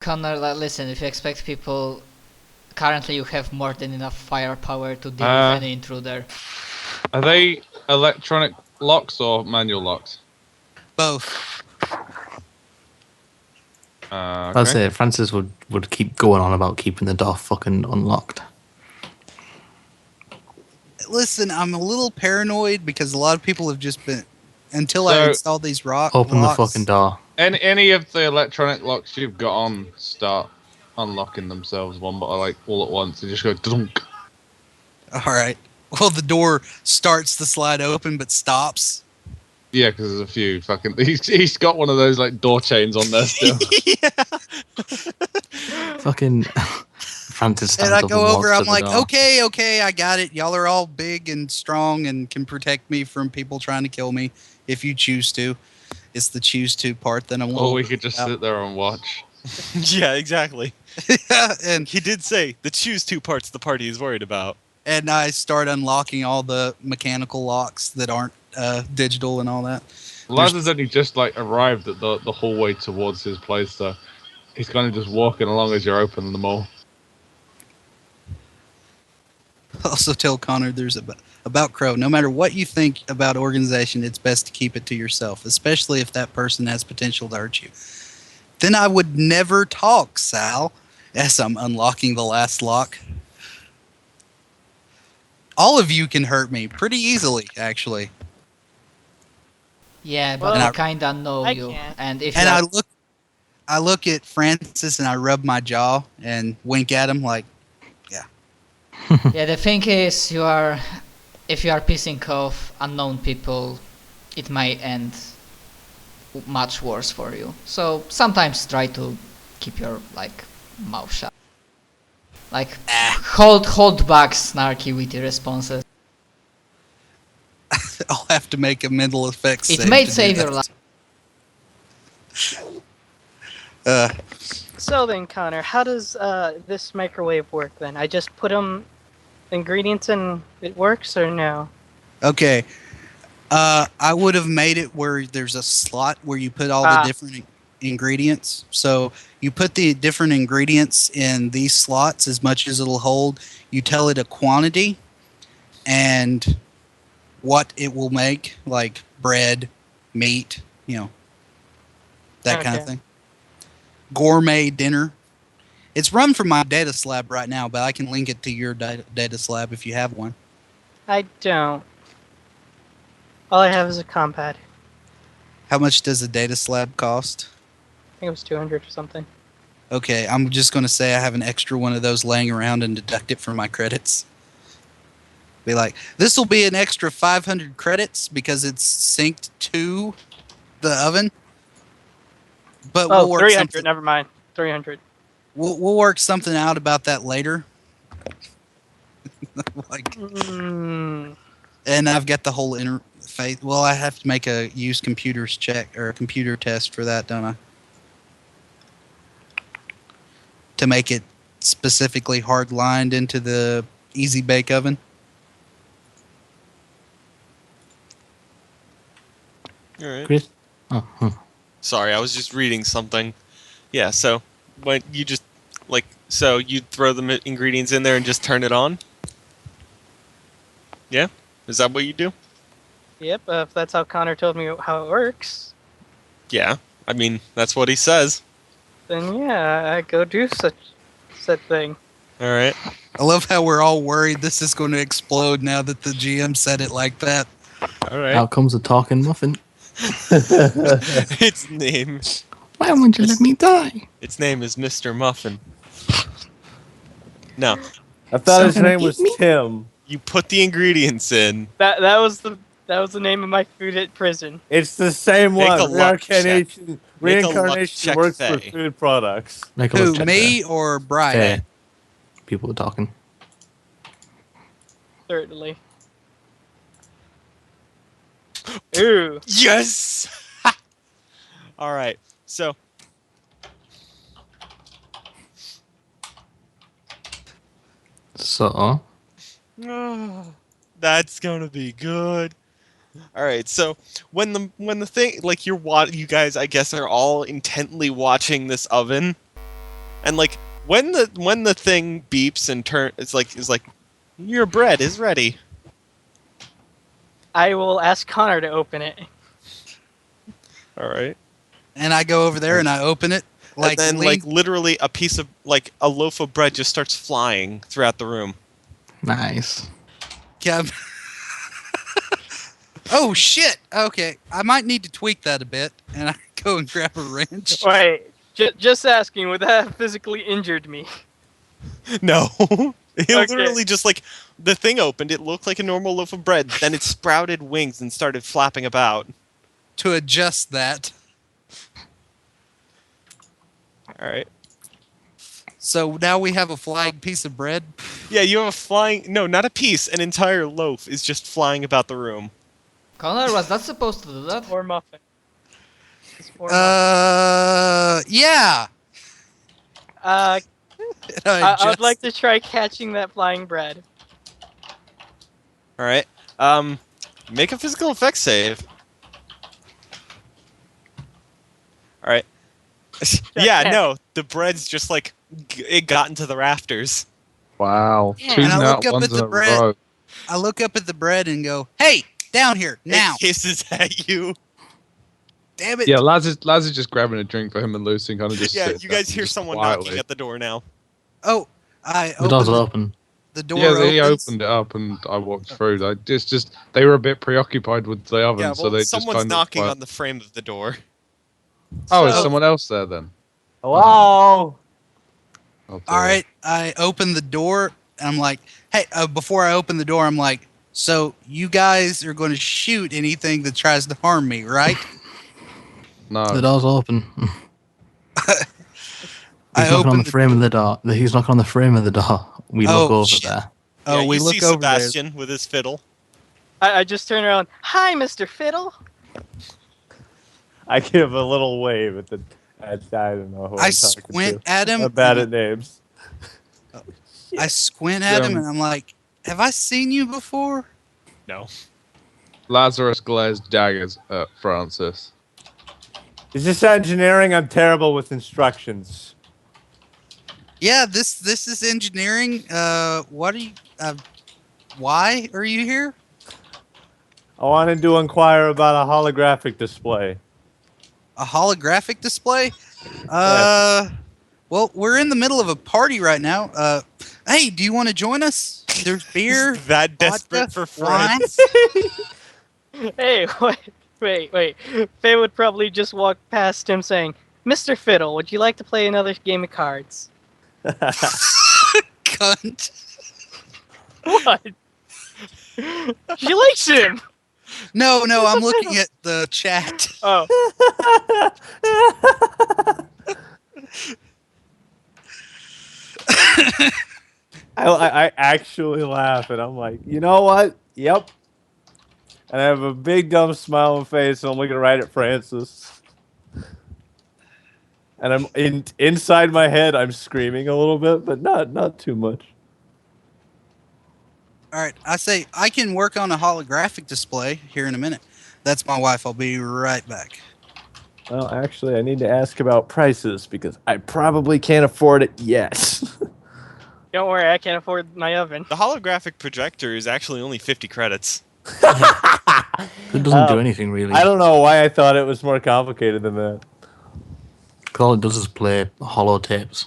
Connor, listen, if you expect people, currently you have more than enough firepower to deal with any intruder. Are they electronic locks or manual locks? Both. Okay. I'd say Francis would keep going on about keeping the door fucking unlocked. Listen, I'm a little paranoid because a lot of people have just been... Until I installed these locks... Open the fucking door. Any of the electronic locks you've got on start unlocking themselves one by like all at once. They just go dunk. Alright. Well, the door starts to slide open but stops. Yeah, because there's a few fucking... He's got one of those like door chains on there still. Fucking... Francis stands and I up go and over, walks I'm to like, the door. okay, I got it. Y'all are all big and strong and can protect me from people trying to kill me if you choose to. It's the choose to part that I'm... Or we could just sit there and watch. Yeah, exactly. And he did say the choose to part's the part he's worried about. And I start unlocking all the mechanical locks that aren't digital and all that. Laz has only just like arrived at the hallway towards his place, so he's kind of just walking along as you're opening them all. Also tell Connor there's about Crow. No matter what you think about organization, it's best to keep it to yourself, especially if that person has potential to hurt you. Then I would never talk, Sal, as I'm unlocking the last lock. All of you can hurt me pretty easily, actually. Yeah, but Well, I kinda know I you. can't. And if And you I look at Francis and I rub my jaw and wink at him like, yeah, the thing is, if you are pissing off unknown people, it might end much worse for you. So sometimes try to keep your mouth shut. Hold back snarky, witty responses. I'll have to make a mental effects save. It may to do save your that. life. So then, Connor, how does this microwave work then? I just put ingredients and it works, or no? Okay. I would have made it where there's a slot where you put all the different ingredients. So you put the different ingredients in these slots as much as it'll hold. You tell it a quantity and what it will make, like bread, meat, that kind of thing. Gourmet dinner. It's run from my data slab right now, but I can link it to your data slab if you have one. I don't. All I have is a compad. How much does a data slab cost? I think it was 200 or something. Okay, I'm just going to say I have an extra one of those laying around and deduct it from my credits. Be like, this will be an extra 500 credits because it's synced to the oven. But we'll work 300, never mind. 300. We'll work something out about that later. And I've got the whole interface. Well, I have to make a use computers check or a computer test for that, don't I? To make it specifically hard lined into the easy bake oven. All right. Chris? Sorry, I was just reading something. Yeah, so when you just so you throw the ingredients in there and just turn it on? Yeah? Is that what you do? Yep, if that's how Connor told me how it works, Yeah. I mean, that's what he says. then yeah, I go do said thing. All right. I love how we're all worried this is going to explode now that the GM said it like that. All right. Out comes a talking muffin. Its name. Why won't you let me die? Its name is Mr. Muffin. No, I thought his Someone name was eat me? Tim. you put the ingredients in. That was the name of my food at prison. It's the same Make one. a luck check. Reincarnation. Make a luck Reincarnation check, works for Faye. food products. Make a Who, look check me or there. Brian? Yeah. People are talking. Certainly. Ooh. Yes! All right. So, So, that's going to be good. All right. So, when the thing you guys I guess are all intently watching this oven, And like when the thing beeps and it's like your bread is ready. I will ask Connor to open it. All right. And I go over there and I open it. And then like literally a piece of like a loaf of bread just starts flying throughout the room. Nice. Kev. Oh shit! Okay, I might need to tweak that a bit, and I go and grab a wrench. Wait, just asking, would that have physically injured me? No. It Okay. literally just like the thing opened, it looked like a normal loaf of bread, then it sprouted wings and started flapping about. To adjust that. Alright. So now we have a flying piece of bread. Yeah, you have a flying no, not a piece, an entire loaf is just flying about the room. Connor, was that supposed to do that? Or muffin? Yeah. I I would like to try catching that flying bread. Alright. Make a physical effects save. Alright. Yeah, no, the bread's just like it got into the rafters. Wow. Yeah, Two and I nat look up ones at the in a bread. row. I look up at the bread and go, "Hey, down here now!" It hisses at you. Damn it! Yeah, Laz is just grabbing a drink for him and Lucy and kind of just Yeah, sits you there guys hear just someone quietly. knocking at the door now. Oh, I The door's opened open. the door. Yeah, he opens. opened it up and I walked through. Just they were a bit preoccupied with the oven, Yeah, well, so they just someone's kind knocking of. on the frame of the door. Oh, is So- someone else there then? Hello. Oh, dear. All right, I open the door and I'm like, "Hey!" Before I open the door, I'm like, "So you guys are going to shoot anything that tries to harm me, right?" No. The door's open. I He's knocking on opened the frame of the door. He's knocking on the frame of the door. We look Oh, over shit. there. Oh, Yeah, we you look see over there. Sebastian with his fiddle. I just turn around. Hi, Mr. Fiddle. I give a little wave at the. I don't know who I I'm talking squint to. at him. I'm bad at names. I squint at him and I'm like, "Have I seen you before?" No. Lazarus glares daggers at Francis. Is this engineering? I'm terrible with instructions. Yeah, this is engineering. What are you? Why are you here? I wanted to inquire about a holographic display. A holographic display? Yes. Well, we're in the middle of a party right now. Hey, do you want to join us? There's beer. That desperate vodka, for friends. wine. Hey, wait. Faye would probably just walk past him saying, Mr. Fiddle, would you like to play another game of cards? Cunt. What? She likes him! No, I'm looking at the chat. Oh. I actually laugh and I'm like, you know what? Yep. And I have a big dumb smile on my face and I'm looking right at Francis. And I'm inside my head I'm screaming a little bit, but not too much. All right, I say I can work on a holographic display here in a minute. That's my wife. I'll be right back. Well, actually I need to ask about prices because I probably can't afford it yet. Don't worry, I can't afford my oven. The holographic projector is actually only 50 credits. It doesn't do anything really. I don't know why I thought it was more complicated than that. All it does is play holotapes.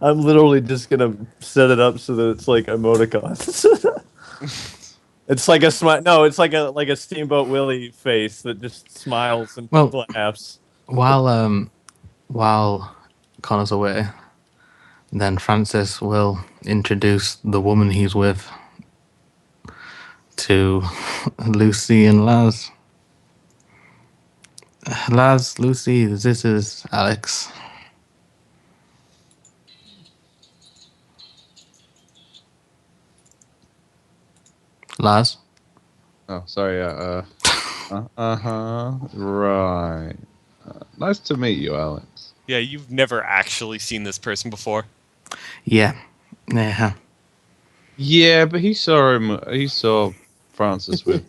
I'm literally just gonna set it up so that it's like emoticons. It's like a smile. No, it's like a Steamboat Willie face that just smiles and Well- laughs. While Connor's away, then Francis will introduce the woman he's with to Lucy and Laz. Laz, Lucy, this is Alex. Laz? Oh, sorry. Right. Nice to meet you, Alex. Yeah, you've never actually seen this person before. Yeah. Yeah. Yeah, but he saw him. He saw Francis with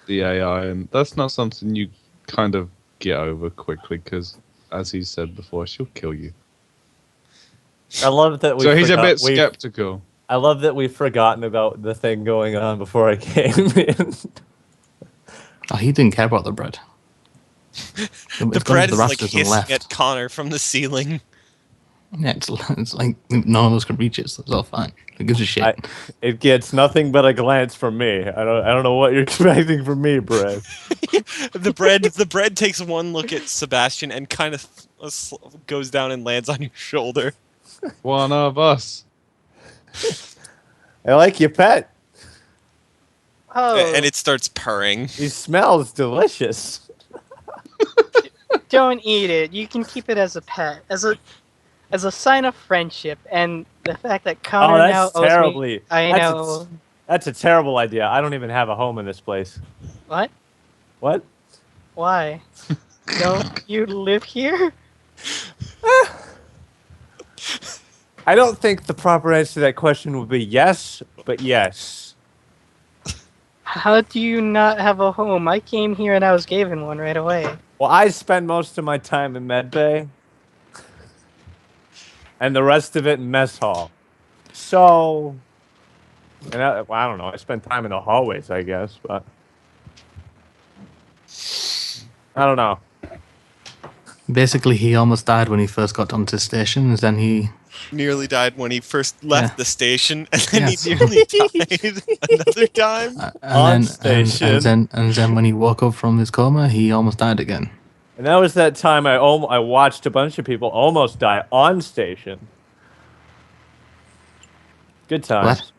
the AI, and that's not something you kind of get over quickly because, as he said before, she'll kill you. I love that we. So he's a bit skeptical. I love that we've forgotten about the thing going on before I came in. Oh, he didn't care about the bread. The bread is like hissing at Connor from the ceiling. Yeah, it's like none of us could reach it, so it's all fine. It gives a shit. It gets nothing but a glance from me. I don't know what you're expecting from me, bread. The bread takes one look at Sebastian and kind of goes down and lands on your shoulder. One of us. I like your pet. Oh, And it starts purring. He smells delicious. don't eat it. You can keep it as a pet, as a sign of friendship, and the fact that Connor now that's owes me. terribly. I That's a terrible idea. I don't even have a home in this place. What? What? Why? Don't you live here? I don't think the proper answer to that question would be yes, but yes. How do you not have a home? I came here and I was given one right away. Well, I spend most of my time in medbay, and the rest of it in mess hall. So, and I don't know. I spend time in the hallways, I guess, but I don't know. Basically, he almost died when he first got onto the station, and then he Nearly died when he first left the station, and then Yes. he nearly died another time. and then when he woke up from his coma, he almost died again. And that was that time I watched a bunch of people almost die on station. Good times.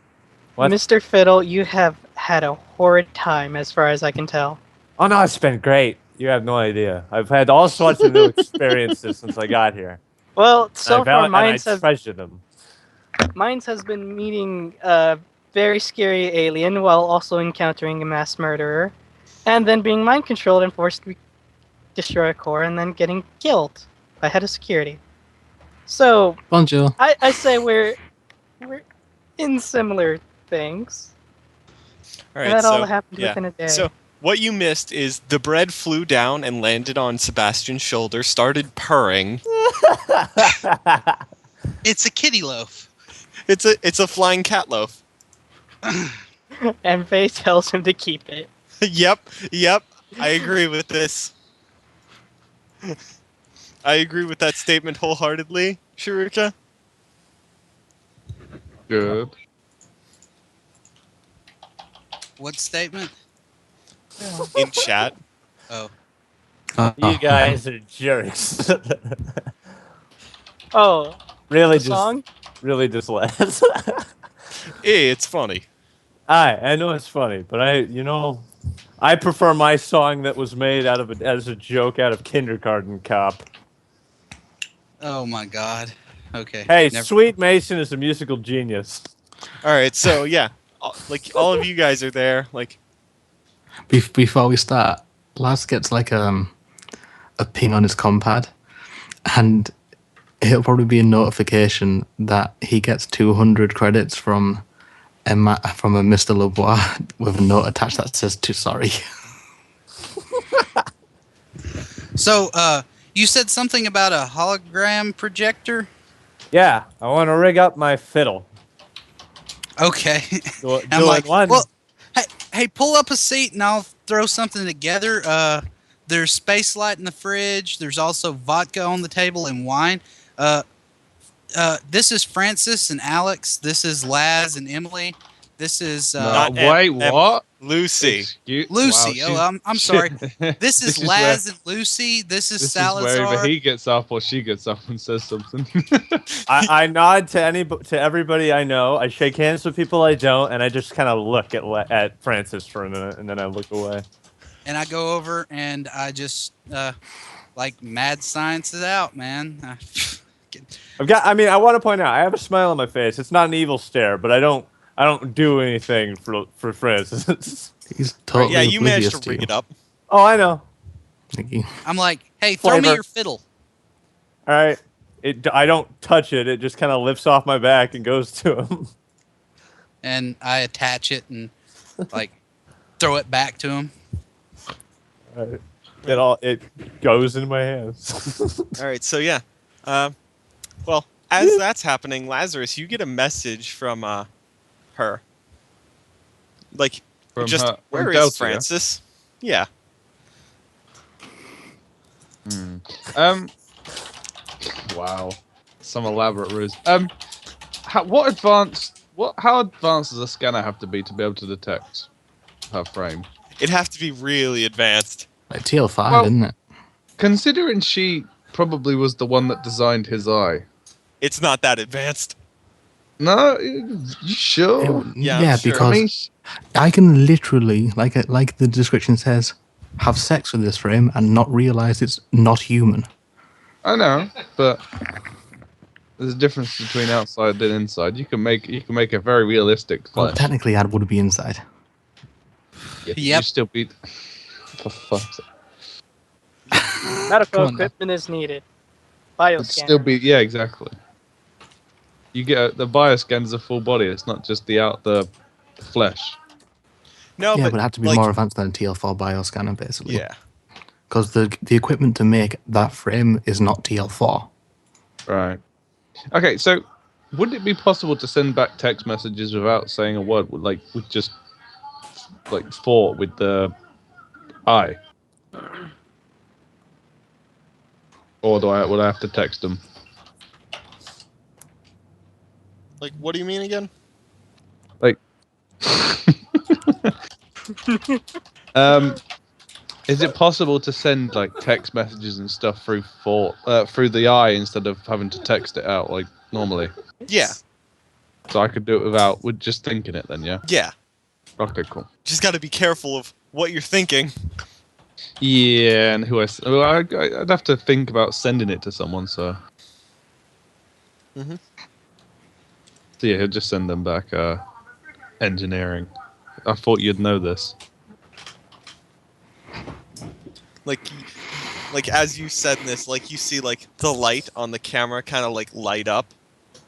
What? Mr. Fiddle, you have had a horrid time as far as I can tell. Oh no, it's been great. You have no idea. I've had all sorts of new experiences since I got here. Well, so far I treasure them. Mine's has been meeting a very scary alien while also encountering a mass murderer, and then being mind controlled and forced to destroy a core, and then getting killed by head of security. So Bonjour. I say we're in similar things. All And right, that all happened yeah. within a day. So what you missed is the bread flew down and landed on Sebastian's shoulder, started purring. It's a kitty loaf. It's a flying cat loaf. And Faye tells him to keep it. Yep. I agree with this. I agree with that statement wholeheartedly, Shiruka. Good. What statement? In chat. Oh. You guys are jerks. Oh, really the song? Really just laughs. Hey, it's funny. I know it's funny, but I prefer my song that was made as a joke out of Kindergarten Cop. Oh my God. Okay. Hey, Never- Sweet Mason is a musical genius. All right, so yeah, like all of you guys are there. Like, Before we start, Lars gets like a ping on his compad, and it'll probably be a notification that he gets 200 credits from a Mr. Lebois with a note attached that says "too sorry." So, you said something about a hologram projector? Yeah, I want to rig up my fiddle. Okay. Do I'm like, one. well, hey, pull up a seat and I'll throw something together. There's Space Light in the fridge. There's also vodka on the table and wine. This is Francis and Alex. This is Laz and Emily. This is Not Wait, what? Lucy. Lucy. Wow, I'm sorry. This This is is Laz where- and Lucy. This is This Salazar. is where either he gets up or she gets up and says something. I nod to everybody I know. I shake hands with people I don't, and I just kind of look at Francis for a minute, and then I look away. And I go over and I just like mad science it out, man. I want to point out, I have a smile on my face. It's not an evil stare, but I don't do anything for Francis. He's totally Yeah, you managed oblivious to rig you. it up. Oh, I know. Like, he- I'm like, hey, throw me Flavor. your fiddle. All right. I don't touch it. It just kind of lifts off my back and goes to him. And I attach it and like throw it back to him. All right. It goes in my hands. All right, so yeah. Well, as that's happening, Lazarus, you get a message from her. Like, From just her, where from is Delta, yeah? Francis? Yeah. Wow, some elaborate ruse. How advanced does a scanner have to be be able to detect her frame? It'd have to be really advanced. Like TL5, Well- isn't it? Considering she probably was the one that designed his eye. It's not that advanced. No, you sure? Yeah, I'm Yeah, sure. because I mean, I can literally, like the description says, have sex with this frame and not realize it's not human. I know, but there's a difference between outside and inside. You can make a very realistic Well, flesh. technically, I would be inside. You Yep. still be. For fuck's sake. Medical Come on now. equipment is needed. It'd Bioscanner. still be, yeah, exactly. You get the bioscan is a full body. It's not just the flesh. No, Yeah, but but it had to be like, more advanced than a TL4 bioscanner, basically. Yeah. Because the equipment to make that frame is not TL4. Right. Okay, so would it be possible to send back text messages without saying a word? Like with just like thought with the eye, or would I have to text them? Like, what do you mean again? Is it possible to send like text messages and stuff through through the eye instead of having to text it out like normally? Yeah. So I could do it with just thinking it then, yeah? Yeah. Okay, cool. Just got to be careful of what you're thinking. Yeah, and I'd have to think about sending it to someone, so. Mhm. So yeah, he'll just send them back engineering. I thought you'd know this. Like as you said this, like you see like the light on the camera kind of like light up,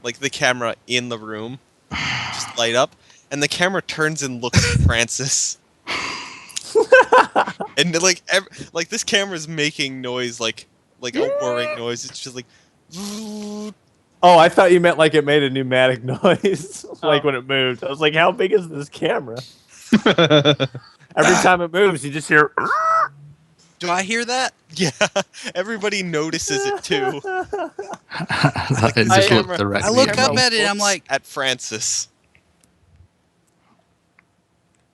like the camera in the room just light up, and the camera turns and looks at Francis. And like this camera's making noise like a whirring noise. It's just like Oh, I thought you meant like it made a pneumatic noise, like Oh. when it moved. I was like, how big is this camera? Every time it moves, you just hear. Do I hear that? yeah, everybody notices it too. It just I- looked directly I look at up me. at it, I'm Looks like- at Francis.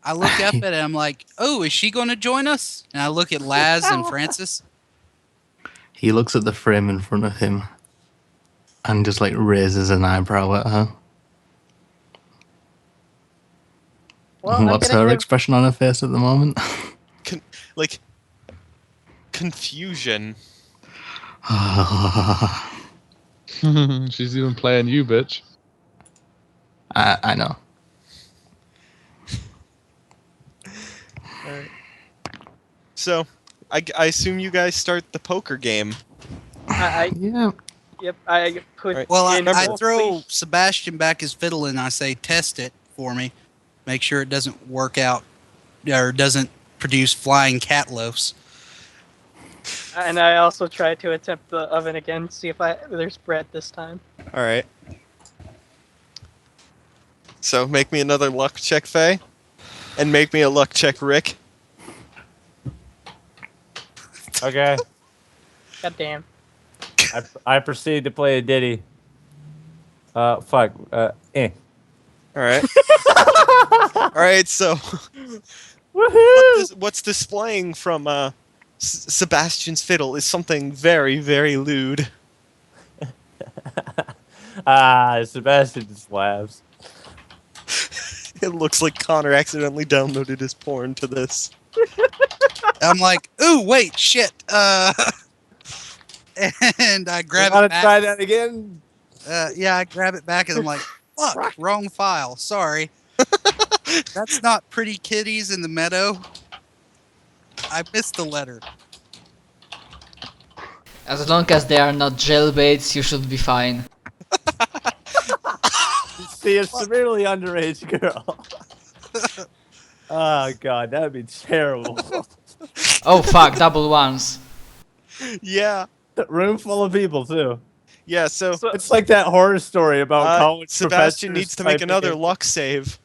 I look up at it, I'm like, oh, is she going to join us? And I look at Laz and Francis. He looks at the frame in front of him and just like raises an eyebrow at her. Well, I'm What's gonna her give- expression on her face at the moment? Like confusion. She's even playing you, bitch. I know. So, I assume you guys start the poker game. Yeah. Yep, I put. Right. Well, in I both throw sleeves. Sebastian back his fiddle and I say, test it for me. Make sure it doesn't work out or doesn't produce flying cat loafs. And I also try to attempt the oven again, see if there's bread this time. All right. So make me another luck check, Faye, and make me a luck check, Rick. Okay. God damn. I proceed to play a ditty. Fuck. Eh. All right. All right. So Woohoo! what's displaying from Sebastian's fiddle is something very, very lewd. Sebastian just laughs. It looks like Connor accidentally downloaded his porn to this. I'm like, ooh, wait, shit. And I grab Want it to back. try that again? Yeah, I grab it back and I'm like, fuck, wrong file. Sorry. That's not Pretty Kitties in the Meadow. I missed the letter. As long as they are not jailbaits, you should be fine. See, a severely underage girl. Oh god, that'd be terrible. Oh fuck, double ones. Yeah. Room full of people too. Yeah, so It's like that horror story about college Sebastian professors needs to make typing another in- luck save.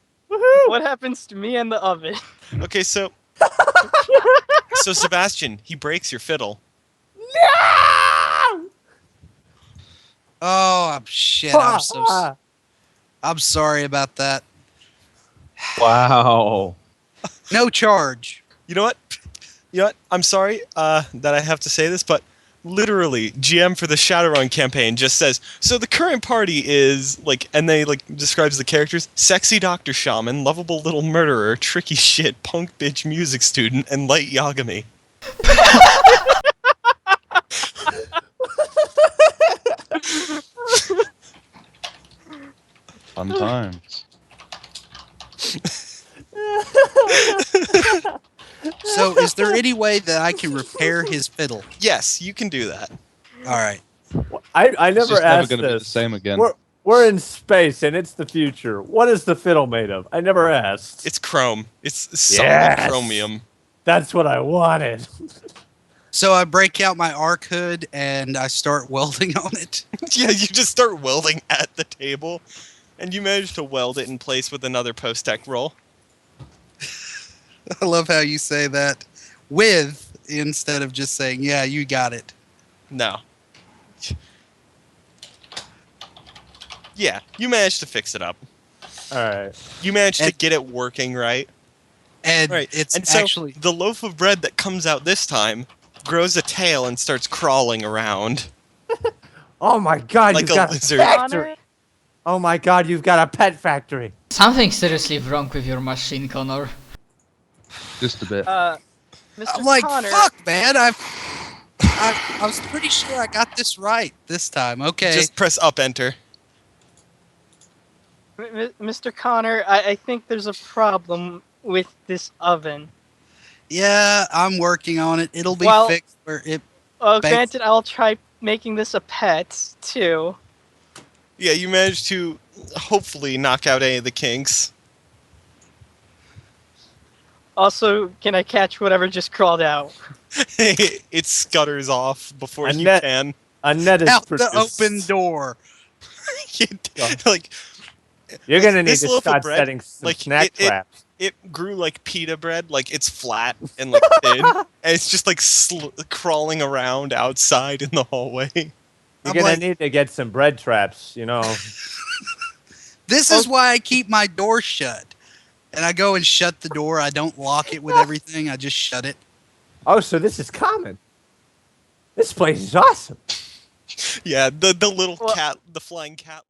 What happens to me and the oven? Okay, so Sebastian, he breaks your fiddle. Oh, shit. I'm sorry about that. Wow. No charge. You know what? I'm sorry that I have to say this, but literally, GM for the Shadowrun campaign just says, so the current party is, like, and they, like, describes the characters, sexy Dr. Shaman, lovable little murderer, tricky shit, punk bitch music student, and light Yagami. Fun times. So, is there any way that I can repair his fiddle? Yes, you can do that. All right. I It's never just never asked going to be the this. same again. We're in space and it's the future. What is the fiddle made of? I never asked. It's chrome. It's solid Yes. chromium. That's what I wanted. So, I break out my arc hood and I start welding on it. Yeah, you just start welding at the table, and you manage to weld it in place with another post-tech roll. I love how you say that with instead of just saying, yeah, you got it. No. Yeah, you managed to fix it up. All right. You managed to And- get it working right. And Right. it's and so actually the loaf of bread that comes out this time grows a tail and starts crawling around Oh my God! like you've a got lizard. a factory. Oh my God! You've got a pet factory. Something seriously wrong with your machine, Connor. Just a bit. Mr. I'm like, Connor, fuck, man. I was pretty sure I got this right this time. Okay. Just press up enter. Mr. Connor, I think there's a problem with this oven. Yeah, I'm working on it. It'll be Well- fixed where it. Thanks. Granted, I'll try making this a pet, too. Yeah, you managed to hopefully knock out any of the kinks. Also, can I catch whatever just crawled out? It scutters off before A you net- can. A net is Out produced. the open door. Like You're gonna need this to loaf of start bread, setting some like, snack traps. it grew like pita bread, like it's flat and like thin, and it's just like crawling around outside in the hallway. You're I'm gonna like- need to get some bread traps. You know. This is why I keep my door shut. And I go and shut the door. I don't lock it with everything. I just shut it. Oh, so this is common. This place is awesome. Yeah, the little Well- cat, the flying cat.